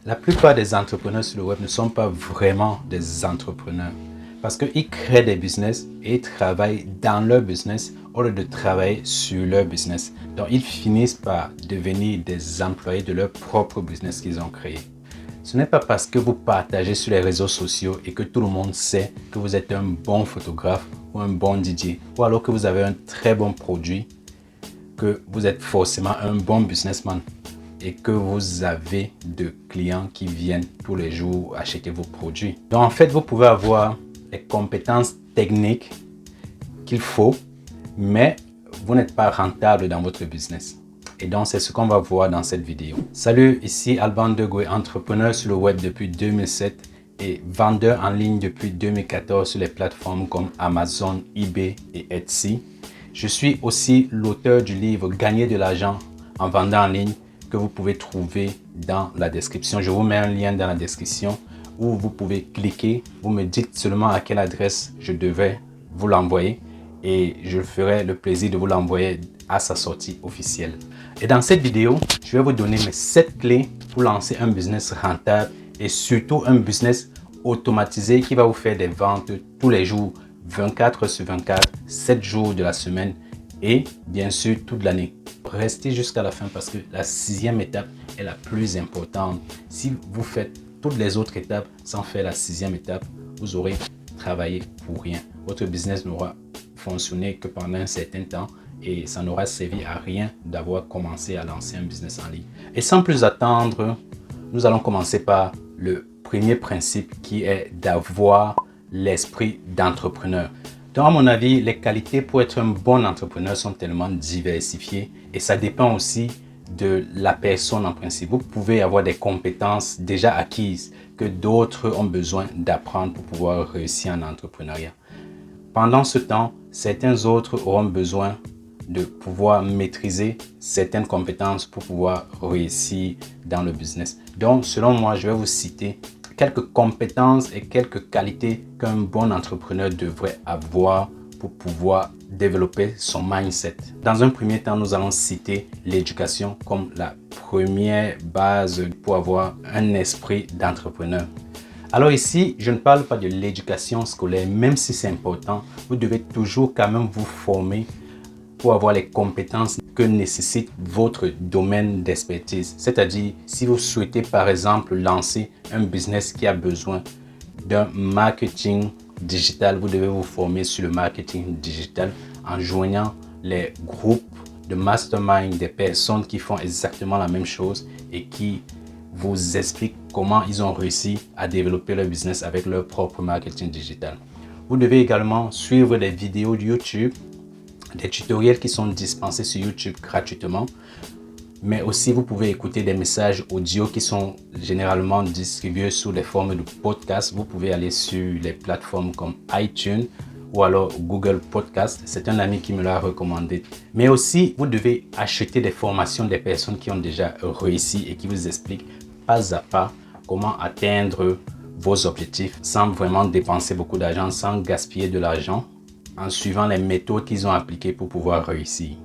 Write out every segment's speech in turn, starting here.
La plupart des entrepreneurs sur le web ne sont pas vraiment des entrepreneurs parce qu'ils créent des business et ils travaillent dans leur business au lieu de travailler sur leur business. Donc, ils finissent par devenir des employés de leur propre business qu'ils ont créé. Ce n'est pas parce que vous partagez sur les réseaux sociaux et que tout le monde sait que vous êtes un bon photographe ou un bon DJ ou alors que vous avez un très bon produit que vous êtes forcément un bon businessman et que vous avez de clients qui viennent tous les jours acheter vos produits. Donc en fait, vous pouvez avoir les compétences techniques qu'il faut, mais vous n'êtes pas rentable dans votre business. Et donc c'est ce qu'on va voir dans cette vidéo. Salut, ici Alban Degoué, entrepreneur sur le web depuis 2007 et vendeur en ligne depuis 2014 sur les plateformes comme Amazon, eBay et Etsy. Je suis aussi l'auteur du livre Gagner de l'argent en vendant en ligne que vous pouvez trouver dans la description. Je vous mets un lien dans la description où vous pouvez cliquer. Vous me dites seulement à quelle adresse je devais vous l'envoyer et je ferai le plaisir de vous l'envoyer à sa sortie officielle. Et dans cette vidéo, je vais vous donner mes 7 clés pour lancer un business rentable et surtout un business automatisé qui va vous faire des ventes tous les jours, 24 sur 24, 7 jours de la semaine et bien sûr toute l'année. Restez jusqu'à la fin parce que la 6e étape est la plus importante. Si vous faites toutes les autres étapes sans faire la 6e étape, vous aurez travaillé pour rien. Votre business n'aura fonctionné que pendant un certain temps et ça n'aura servi à rien d'avoir commencé à lancer un business en ligne. Et sans plus attendre, nous allons commencer par le premier principe qui est d'avoir l'esprit d'entrepreneur. Donc à mon avis, les qualités pour être un bon entrepreneur sont tellement diversifiées et ça dépend aussi de la personne en principe. Vous pouvez avoir des compétences déjà acquises que d'autres ont besoin d'apprendre pour pouvoir réussir en entrepreneuriat. Pendant ce temps, certains autres auront besoin de pouvoir maîtriser certaines compétences pour pouvoir réussir dans le business. Donc, selon moi, je vais vous citer quelques compétences et quelques qualités qu'un bon entrepreneur devrait avoir pour pouvoir développer son mindset. Dans un premier temps, nous allons citer l'éducation comme la première base pour avoir un esprit d'entrepreneur. Alors ici, je ne parle pas de l'éducation scolaire, même si c'est important, vous devez toujours quand même vous former pour avoir les compétences que nécessite votre domaine d'expertise. C'est-à-dire, si vous souhaitez par exemple lancer un business qui a besoin d'un marketing digital, vous devez vous former sur le marketing digital en joignant les groupes de mastermind des personnes qui font exactement la même chose et qui vous expliquent comment ils ont réussi à développer leur business avec leur propre marketing digital. Vous devez également suivre des vidéos de YouTube, des tutoriels qui sont dispensés sur YouTube gratuitement, mais aussi vous pouvez écouter des messages audio qui sont généralement distribués sous les formes de podcasts. Vous pouvez aller sur les plateformes comme iTunes ou alors Google Podcast. C'est un ami qui me l'a recommandé. Mais aussi, vous devez acheter des formations des personnes qui ont déjà réussi et qui vous expliquent pas à pas comment atteindre vos objectifs sans vraiment dépenser beaucoup d'argent, sans gaspiller de l'argent, en suivant les méthodes qu'ils ont appliquées pour pouvoir réussir.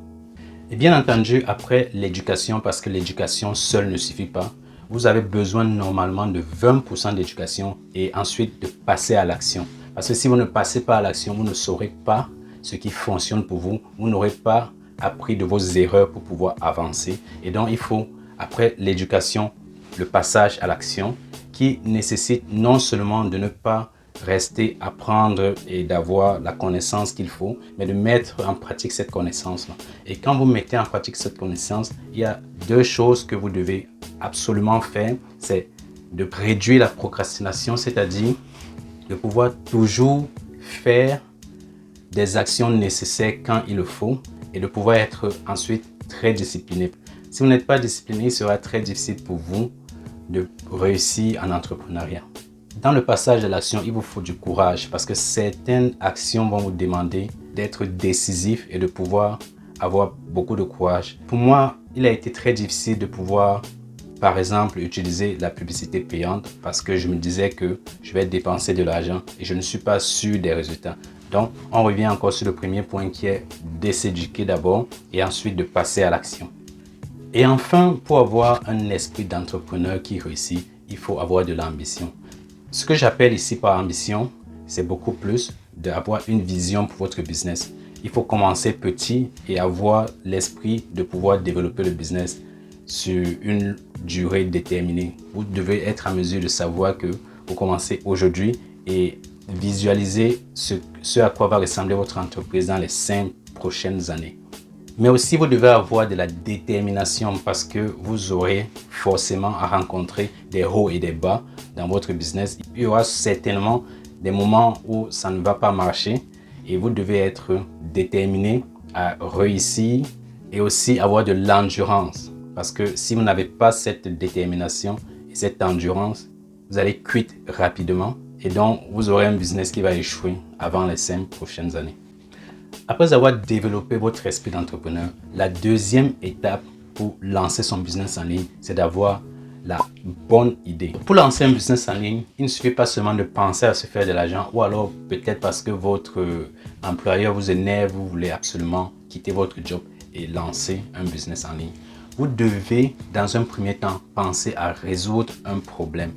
Et bien entendu, après l'éducation, parce que l'éducation seule ne suffit pas, vous avez besoin normalement de 20% d'éducation et ensuite de passer à l'action. Parce que si vous ne passez pas à l'action, vous ne saurez pas ce qui fonctionne pour vous. Vous n'aurez pas appris de vos erreurs pour pouvoir avancer. Et donc, il faut, après l'éducation, le passage à l'action qui nécessite non seulement de ne pas rester apprendre et d'avoir la connaissance qu'il faut, mais de mettre en pratique cette connaissance-là. Et quand vous mettez en pratique cette connaissance, il y a 2 choses que vous devez absolument faire. C'est de réduire la procrastination, c'est-à-dire de pouvoir toujours faire des actions nécessaires quand il le faut et de pouvoir être ensuite très discipliné. Si vous n'êtes pas discipliné, il sera très difficile pour vous de réussir en entrepreneuriat. Dans le passage à l'action, il vous faut du courage parce que certaines actions vont vous demander d'être décisif et de pouvoir avoir beaucoup de courage. Pour moi, il a été très difficile de pouvoir, par exemple, utiliser la publicité payante parce que je me disais que je vais dépenser de l'argent et je ne suis pas sûr des résultats. Donc, on revient encore sur le premier point qui est de s'éduquer d'abord et ensuite de passer à l'action. Et enfin, pour avoir un esprit d'entrepreneur qui réussit, il faut avoir de l'ambition. Ce que j'appelle ici par ambition, c'est beaucoup plus d'avoir une vision pour votre business. Il faut commencer petit et avoir l'esprit de pouvoir développer le business sur une durée déterminée. Vous devez être en mesure de savoir que vous commencez aujourd'hui et visualiser ce à quoi va ressembler votre entreprise dans les 5 prochaines années. Mais aussi, vous devez avoir de la détermination parce que vous aurez forcément à rencontrer des hauts et des bas dans votre business. Il y aura certainement des moments où ça ne va pas marcher et vous devez être déterminé à réussir et aussi avoir de l'endurance. Parce que si vous n'avez pas cette détermination et cette endurance, vous allez quitter rapidement et donc vous aurez un business qui va échouer avant les 5 prochaines années. Après avoir développé votre esprit d'entrepreneur, la deuxième étape pour lancer son business en ligne, c'est d'avoir la bonne idée. Pour lancer un business en ligne, il ne suffit pas seulement de penser à se faire de l'argent ou alors peut-être parce que votre employeur vous énerve, vous voulez absolument quitter votre job et lancer un business en ligne. Vous devez, dans un premier temps, penser à résoudre un problème.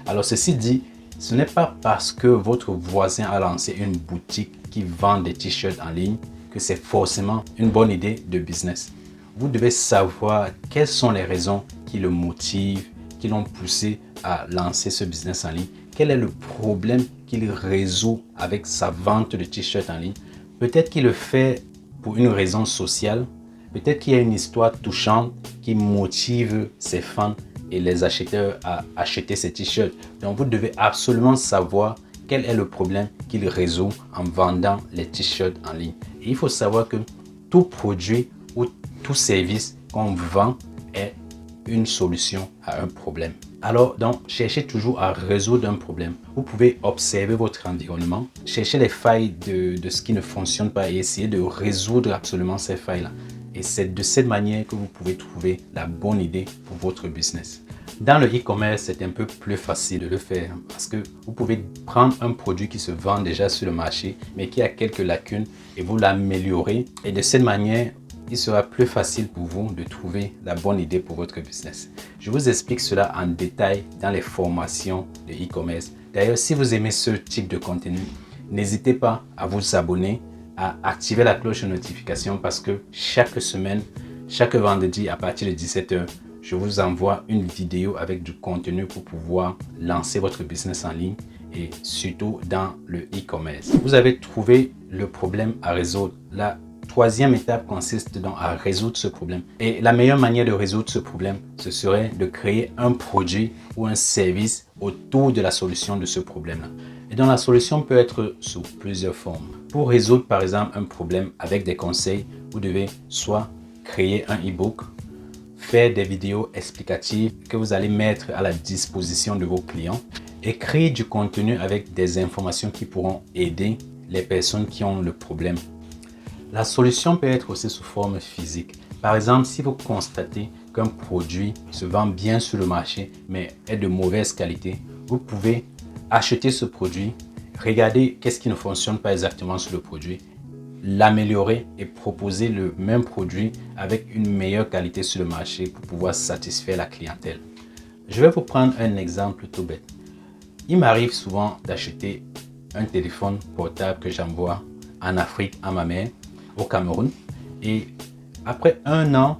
Alors ceci dit, ce n'est pas parce que votre voisin a lancé une boutique qui vend des t-shirts en ligne que c'est forcément une bonne idée de business. Vous devez savoir quelles sont les raisons qui le motivent, qui l'ont poussé à lancer ce business en ligne. Quel est le problème qu'il résout avec sa vente de t-shirts en ligne? Peut-être qu'il le fait pour une raison sociale. Peut-être qu'il y a une histoire touchante qui motive ses fans et les acheteurs à acheter ces t-shirts. Donc, vous devez absolument savoir quel est le problème qu'il résout en vendant les t-shirts en ligne. Et il faut savoir que tout produit ou tout service qu'on vend est une solution à un problème. Alors, donc, cherchez toujours à résoudre un problème. Vous pouvez observer votre environnement, chercher les failles de ce qui ne fonctionne pas et essayer de résoudre absolument ces failles-là. Et c'est de cette manière que vous pouvez trouver la bonne idée pour votre business. Dans le e-commerce, c'est un peu plus facile de le faire parce que vous pouvez prendre un produit qui se vend déjà sur le marché, mais qui a quelques lacunes et vous l'améliorer. Et de cette manière, il sera plus facile pour vous de trouver la bonne idée pour votre business. Je vous explique cela en détail dans les formations de e-commerce. D'ailleurs, si vous aimez ce type de contenu, n'hésitez pas à vous abonner, à activer la cloche de notification parce que chaque semaine, chaque vendredi à partir de 17 h, je vous envoie une vidéo avec du contenu pour pouvoir lancer votre business en ligne et surtout dans le e-commerce. Vous avez trouvé le problème à résoudre. La troisième étape consiste donc à résoudre ce problème. Et la meilleure manière de résoudre ce problème, ce serait de créer un produit ou un service autour de la solution de ce problème-là. Et donc la solution peut être sous plusieurs formes. Pour résoudre par exemple un problème avec des conseils, vous devez soit créer un e-book, faire des vidéos explicatives que vous allez mettre à la disposition de vos clients et créer du contenu avec des informations qui pourront aider les personnes qui ont le problème. La solution peut être aussi sous forme physique. Par exemple, si vous constatez qu'un produit se vend bien sur le marché mais est de mauvaise qualité, vous pouvez acheter ce produit, regarder qu'est-ce qui ne fonctionne pas exactement sur le produit, l'améliorer et proposer le même produit avec une meilleure qualité sur le marché pour pouvoir satisfaire la clientèle. Je vais vous prendre un exemple tout bête. Il m'arrive souvent d'acheter un téléphone portable que j'envoie en Afrique à ma mère, au Cameroun, et après 1 an,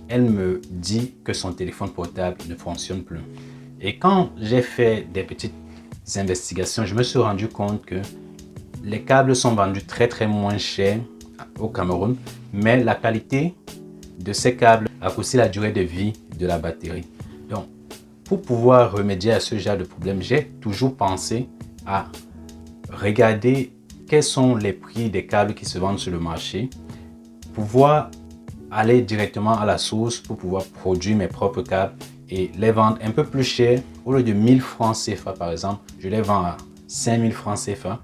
elle me dit que son téléphone portable ne fonctionne plus. Et quand j'ai fait des petites investigations, je me suis rendu compte que les câbles sont vendus très moins cher au Cameroun, mais la qualité de ces câbles raccourcit la durée de vie de la batterie. Donc, pour pouvoir remédier à ce genre de problème, j'ai toujours pensé à regarder quels sont les prix des câbles qui se vendent sur le marché, pouvoir aller directement à la source pour pouvoir produire mes propres câbles et les vendre un peu plus cher. Au lieu de 1000 francs CFA par exemple, je les vends à 5000 francs CFA.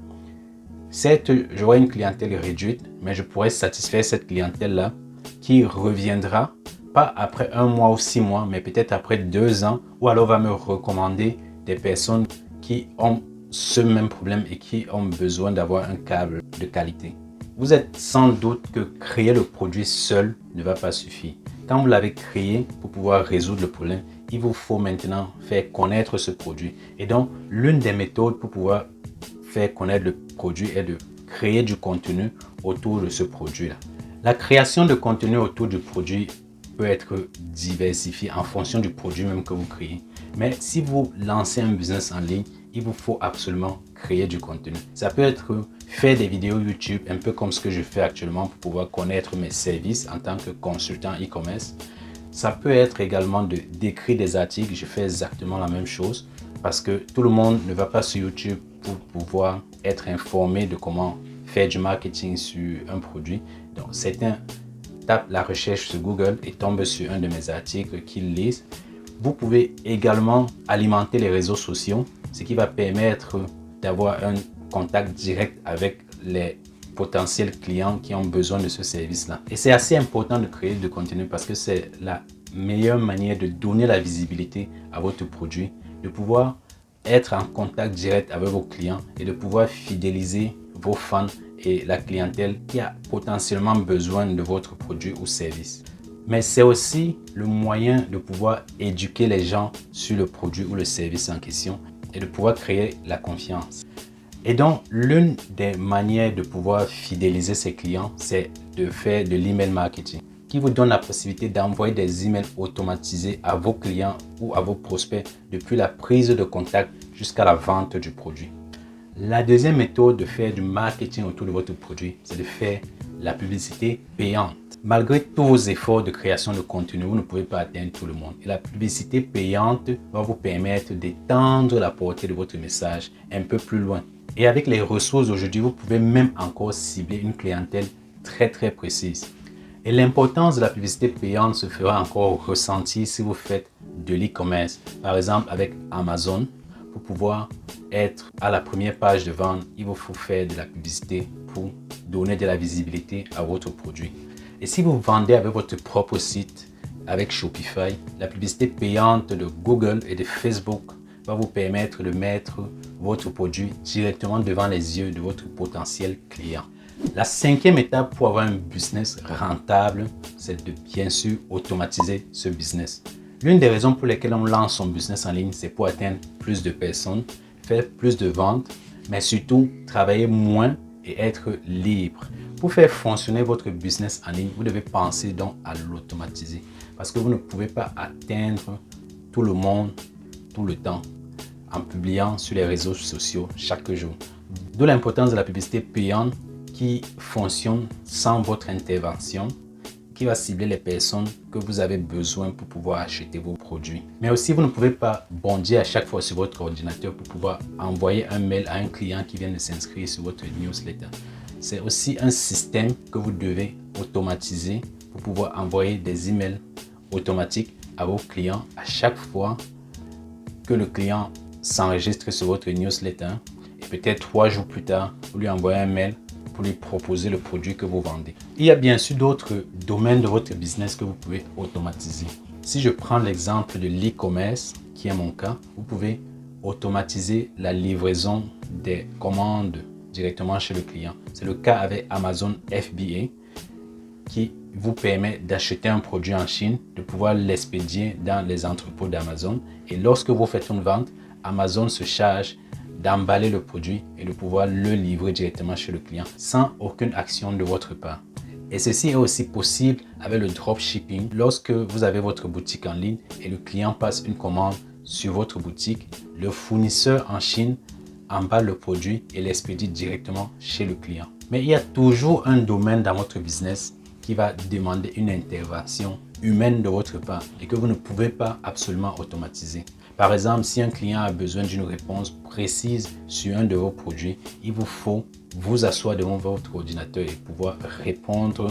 Certes, j'aurai une clientèle réduite, mais je pourrai satisfaire cette clientèle-là qui reviendra pas après 1 mois ou 6 mois, mais peut-être après 2 ans, ou alors va me recommander des personnes qui ont ce même problème et qui ont besoin d'avoir un câble de qualité. Vous êtes sans doute que créer le produit seul ne va pas suffire. Quand vous l'avez créé pour pouvoir résoudre le problème, il vous faut maintenant faire connaître ce produit. Et donc, l'une des méthodes pour pouvoir faire connaître le produit est de créer du contenu autour de ce produit-là. La création de contenu autour du produit peut être diversifiée en fonction du produit même que vous créez. Mais si vous lancez un business en ligne, il vous faut absolument créer du contenu. Ça peut être faire des vidéos YouTube, un peu comme ce que je fais actuellement pour pouvoir connaître mes services en tant que consultant e-commerce. Ça peut être également d'écrire des articles. Je fais exactement la même chose parce que tout le monde ne va pas sur YouTube pour pouvoir être informé de comment faire du marketing sur un produit. Donc, certains tapent la recherche sur Google et tombent sur un de mes articles qu'ils lisent. Vous pouvez également alimenter les réseaux sociaux, ce qui va permettre d'avoir un contact direct avec les potentiels clients qui ont besoin de ce service-là. Et c'est assez important de créer du contenu parce que c'est la meilleure manière de donner la visibilité à votre produit, de pouvoir être en contact direct avec vos clients et de pouvoir fidéliser vos fans et la clientèle qui a potentiellement besoin de votre produit ou service. Mais c'est aussi le moyen de pouvoir éduquer les gens sur le produit ou le service en question et de pouvoir créer la confiance. Et donc, l'une des manières de pouvoir fidéliser ses clients, c'est de faire de l'email marketing, qui vous donne la possibilité d'envoyer des emails automatisés à vos clients ou à vos prospects depuis la prise de contact jusqu'à la vente du produit. La deuxième méthode de faire du marketing autour de votre produit, c'est de faire la publicité payante. Malgré tous vos efforts de création de contenu, vous ne pouvez pas atteindre tout le monde. Et la publicité payante va vous permettre d'étendre la portée de votre message un peu plus loin. Et avec les ressources d'aujourd'hui, vous pouvez même encore cibler une clientèle très précise. Et l'importance de la publicité payante se fera encore ressentir si vous faites de l'e-commerce. Par exemple, avec Amazon, pour pouvoir être à la première page de vente, il vous faut faire de la publicité pour donner de la visibilité à votre produit. Et si vous vendez avec votre propre site, avec Shopify, la publicité payante de Google et de Facebook va vous permettre de mettre votre produit directement devant les yeux de votre potentiel client. La cinquième étape pour avoir un business rentable, c'est de bien sûr automatiser ce business. L'une des raisons pour lesquelles on lance son business en ligne, c'est pour atteindre plus de personnes, faire plus de ventes, mais surtout travailler moins et être libre. Pour faire fonctionner votre business en ligne, vous devez penser donc à l'automatiser parce que vous ne pouvez pas atteindre tout le monde tout le temps en publiant sur les réseaux sociaux chaque jour. D'où l'importance de la publicité payante qui fonctionne sans votre intervention, qui va cibler les personnes que vous avez besoin pour pouvoir acheter vos produits. Mais aussi, vous ne pouvez pas bondir à chaque fois sur votre ordinateur pour pouvoir envoyer un mail à un client qui vient de s'inscrire sur votre newsletter. C'est aussi un système que vous devez automatiser pour pouvoir envoyer des emails automatiques à vos clients à chaque fois que le client s'enregistre sur votre newsletter. Et peut-être 3 jours plus tard, vous lui envoyez un mail pour lui proposer le produit que vous vendez. Il y a bien sûr d'autres domaines de votre business que vous pouvez automatiser. Si je prends l'exemple de l'e-commerce, qui est mon cas, vous pouvez automatiser la livraison des commandes directement chez le client. C'est le cas avec Amazon FBA qui vous permet d'acheter un produit en Chine, de pouvoir l'expédier dans les entrepôts d'Amazon. Et lorsque vous faites une vente, Amazon se charge d'emballer le produit et de pouvoir le livrer directement chez le client sans aucune action de votre part. Et ceci est aussi possible avec le dropshipping. Lorsque vous avez votre boutique en ligne et le client passe une commande sur votre boutique, le fournisseur en Chine emballe le produit et l'expédie directement chez le client. Mais il y a toujours un domaine dans votre business qui va demander une intervention humaine de votre part et que vous ne pouvez pas absolument automatiser. Par exemple, si un client a besoin d'une réponse précise sur un de vos produits, il vous faut vous asseoir devant votre ordinateur et pouvoir répondre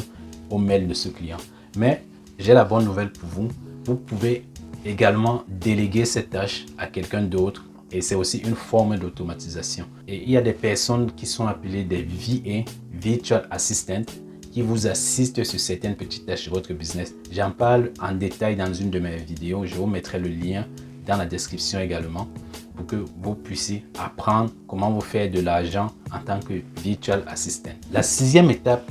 au mail de ce client. Mais j'ai la bonne nouvelle pour vous. Vous pouvez également déléguer cette tâche à quelqu'un d'autre et c'est aussi une forme d'automatisation. Et il y a des personnes qui sont appelées des VA, Virtual Assistant, qui vous assistent sur certaines petites tâches de votre business. J'en parle en détail dans une de mes vidéos. Je vous mettrai le lien dans la description également pour que vous puissiez apprendre comment vous faire de l'argent en tant que Virtual Assistant. La sixième étape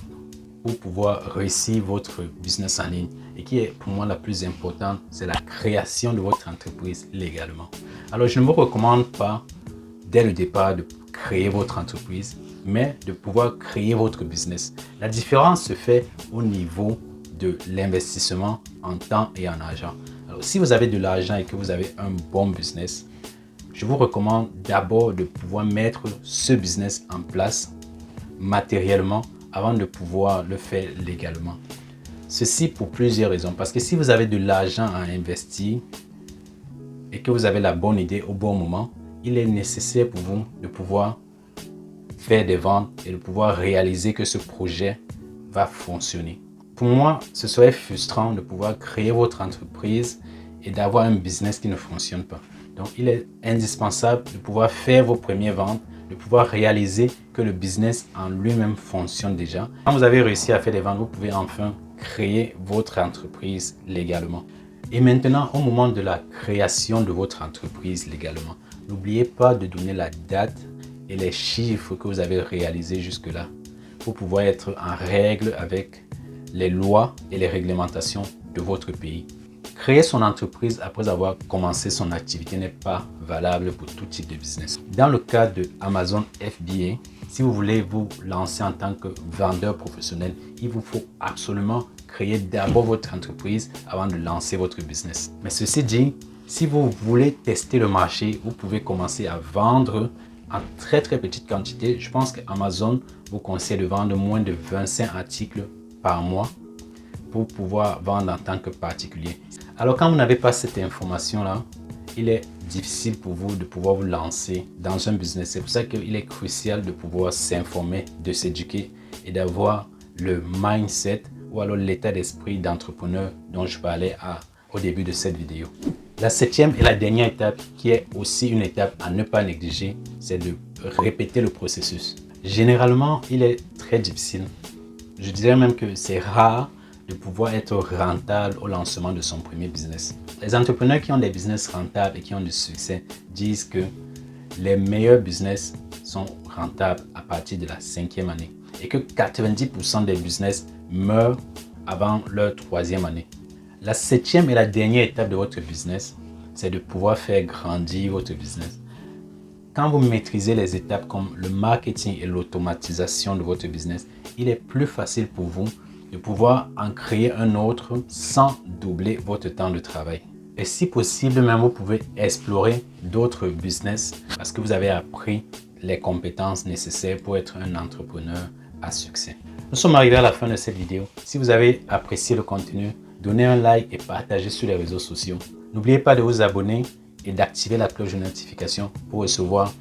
pour pouvoir réussir votre business en ligne et qui est pour moi la plus importante, c'est la création de votre entreprise légalement. Alors, je ne vous recommande pas dès le départ de créer votre entreprise, mais de pouvoir créer votre business. La différence se fait au niveau de l'investissement en temps et en argent. Alors, si vous avez de l'argent et que vous avez un bon business, je vous recommande d'abord de pouvoir mettre ce business en place matériellement avant de pouvoir le faire légalement. Ceci pour plusieurs raisons. Parce que si vous avez de l'argent à investir et que vous avez la bonne idée au bon moment, il est nécessaire pour vous de pouvoir faire des ventes et de pouvoir réaliser que ce projet va fonctionner. Pour moi, ce serait frustrant de pouvoir créer votre entreprise et d'avoir un business qui ne fonctionne pas. Donc, il est indispensable de pouvoir faire vos premières ventes, de pouvoir réaliser que le business en lui-même fonctionne déjà. Quand vous avez réussi à faire des ventes, vous pouvez enfin créer votre entreprise légalement. Et maintenant, au moment de la création de votre entreprise légalement, n'oubliez pas de donner la date et les chiffres que vous avez réalisés jusque-là pour pouvoir être en règle avec les lois et les réglementations de votre pays. Créer son entreprise après avoir commencé son activité n'est pas valable pour tout type de business. Dans le cas de Amazon FBA, si vous voulez vous lancer en tant que vendeur professionnel, il vous faut absolument créer d'abord votre entreprise avant de lancer votre business. Mais ceci dit, si vous voulez tester le marché, vous pouvez commencer à vendre en très petite quantité. Je pense qu'Amazon vous conseille de vendre moins de 25 articles par mois pour pouvoir vendre en tant que particulier. Alors quand vous n'avez pas cette information-là, il est difficile pour vous de pouvoir vous lancer dans un business. C'est pour ça qu'il est crucial de pouvoir s'informer, de s'éduquer et d'avoir le mindset ou alors l'état d'esprit d'entrepreneur dont je parlais au début de cette vidéo. La septième et la dernière étape, qui est aussi une étape à ne pas négliger, c'est de répéter le processus. Généralement, il est très difficile. Je dirais même que c'est rare de pouvoir être rentable au lancement de son premier business. Les entrepreneurs qui ont des business rentables et qui ont du succès disent que les meilleurs business sont rentables à partir de la 5e année et que 90% des business meurent avant leur 3e année. La 7e et la dernière étape de votre business, c'est de pouvoir faire grandir votre business. Quand vous maîtrisez les étapes comme le marketing et l'automatisation de votre business, il est plus facile pour vous de pouvoir en créer un autre sans doubler votre temps de travail. Et si possible, même vous pouvez explorer d'autres business parce que vous avez appris les compétences nécessaires pour être un entrepreneur à succès. Nous sommes arrivés à la fin de cette vidéo. Si vous avez apprécié le contenu, donnez un like et partagez sur les réseaux sociaux. N'oubliez pas de vous abonner et d'activer la cloche de notification pour recevoir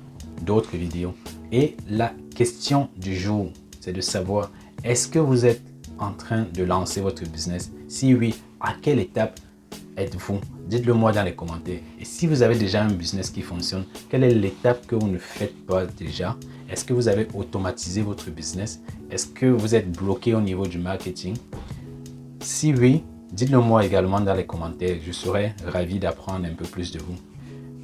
d'autres vidéos. Et la question du jour, c'est de savoir, est-ce que vous êtes en train de lancer votre business? Si oui, à quelle étape êtes-vous? Dites-le moi dans les commentaires. Et si vous avez déjà un business qui fonctionne, quelle est l'étape que vous ne faites pas déjà? Est-ce que vous avez automatisé votre business? Est-ce que vous êtes bloqué au niveau du marketing? Si oui, dites-le moi également dans les commentaires. Je serai ravi d'apprendre un peu plus de vous.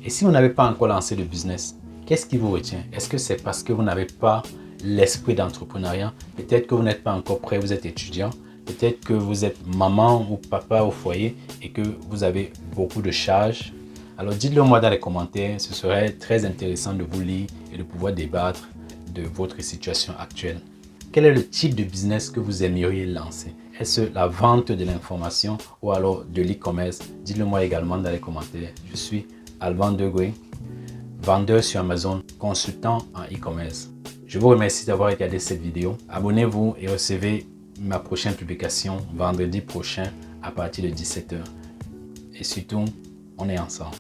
Et si vous n'avez pas encore lancé de business, qu'est-ce qui vous retient? Est-ce que c'est parce que vous n'avez pas l'esprit d'entrepreneuriat? Peut-être que vous n'êtes pas encore prêt, vous êtes étudiant. Peut-être que vous êtes maman ou papa au foyer et que vous avez beaucoup de charges. Alors dites-le moi dans les commentaires. Ce serait très intéressant de vous lire et de pouvoir débattre de votre situation actuelle. Quel est le type de business que vous aimeriez lancer? Est-ce la vente de l'information ou alors de l'e-commerce? Dites-le moi également dans les commentaires. Je suis Alban Degué, vendeur sur Amazon, consultant en e-commerce. Je vous remercie d'avoir regardé cette vidéo. Abonnez-vous et recevez ma prochaine publication vendredi prochain à partir de 17 h. Et surtout, on est ensemble.